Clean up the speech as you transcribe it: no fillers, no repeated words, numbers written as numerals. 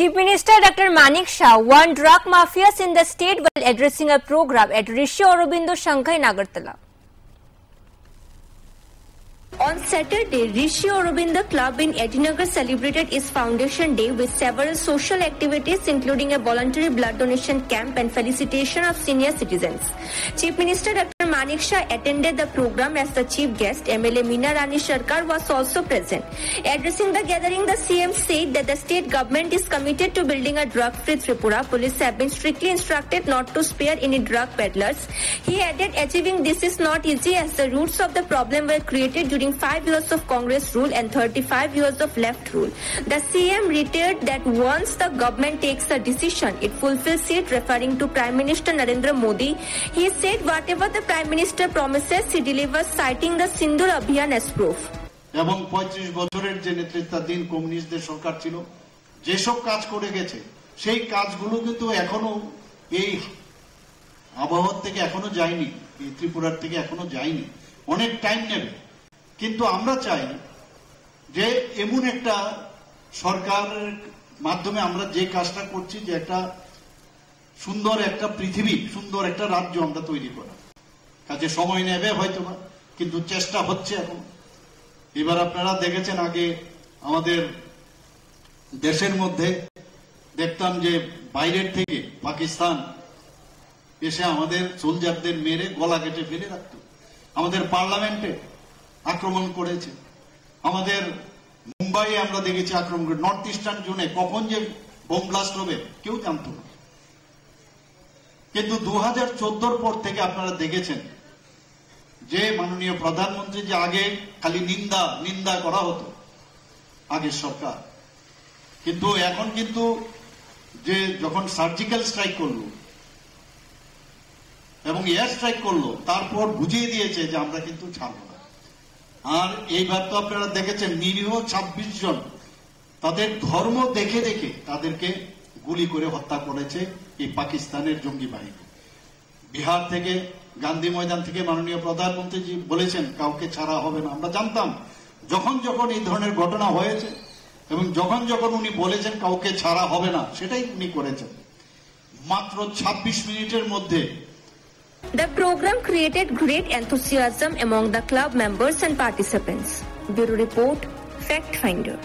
Chief Minister Dr. Manik Shah warned drug mafias in the state while addressing a program at Rishi Aurobindo Shanghai in Agartala. On Saturday, Rishi Aurobindo Club in Edinagar celebrated its Foundation Day with several social activities including a voluntary blood donation camp and felicitation of senior citizens. Chief Minister Dr. Manik Shah attended the program as the chief guest. MLA Meena Rani Sarkar was also present. Addressing the gathering, the CM said that the state government is committed to building a drug-free Tripura. Police have been strictly instructed not to spare any drug peddlers. He added achieving this is not easy as the roots of the problem were created during 5 years of Congress rule and 35 years of left rule. The CM reiterated that once the government takes a decision, it fulfills it, referring to Prime Minister Narendra Modi. He said whatever the Prime Minister promises, he delivers, citing the Sindur Abhiyan as proof. এবং 35 বছরের যে নেতৃত্বাধীন কমিউনিস্টদের সরকার ছিল, যেসব কাজ করে গেছে সেই কাজগুলো কিন্তু এখনো এই আবহাওয়া থেকে এখনো যায়নি, এই ত্রিপুরার থেকে এখনো যায়নি, অনেক টাইম নেবে। কিন্তু আমরা চাই যে এমন একটা সরকারের মাধ্যমে আমরা যে কাজটা করছি যে একটা সুন্দর একটা পৃথিবী, সুন্দর একটা রাজ্য আমরা তৈরি করা। কাজে সময় নেবে হয়তো, কিন্তু চেষ্টা হচ্ছে এখন। এবার আপনারা দেখেছেন আগে আমাদের দেশের মধ্যে দেখতাম যে বাইরের থেকে পাকিস্তান এসে আমাদের সোলজারদের মেরে গলা কেটে ফেলে রাখত, আমাদের পার্লামেন্টে আক্রমণ করেছে, আমাদের মুম্বাইয়ে আমরা দেখেছি আক্রমণ করে। নর্থ ইস্টার্ন জোনে কখন যে বোম ব্লাস্ট হবে কেউ জানত না। কিন্তু 2014 পর থেকে আপনারা দেখেছেন যে মাননীয় প্রধানমন্ত্রী যে আগে খালি নিন্দা করা হতো আগের সরকার, কিন্তু এখন কিন্তু যে যখন সার্জিক্যাল স্ট্রাইক করলো এবং এয়ার স্ট্রাইক করলো, তারপর বুঝিয়ে দিয়েছে যে আমরা কিন্তু ছাড়বো না। আর এইবার তো আপনারা দেখেছেন নিরীহ 26 জন তাদের ধর্ম দেখে দেখে তাদেরকে গুলি করে হত্যা করেছে এই পাকিস্তানের জঙ্গি বাহিনী। বিহার থেকে গান্ধী ময়দান থেকে মাননীয় প্রধানমন্ত্রী বলেছেন কাউকে ছাড়া হবে না। আমরা জানতাম যখন যখন এই ধরনের ঘটনা হয়েছে এবং যখন যখন উনি বলেছেন কাউকে ছাড়া হবে না, সেটাই উনি করেছেন মাত্র 26 মিনিটের মধ্যে। The program created great enthusiasm among the club members and participants. Bureau Report, Fact Finder.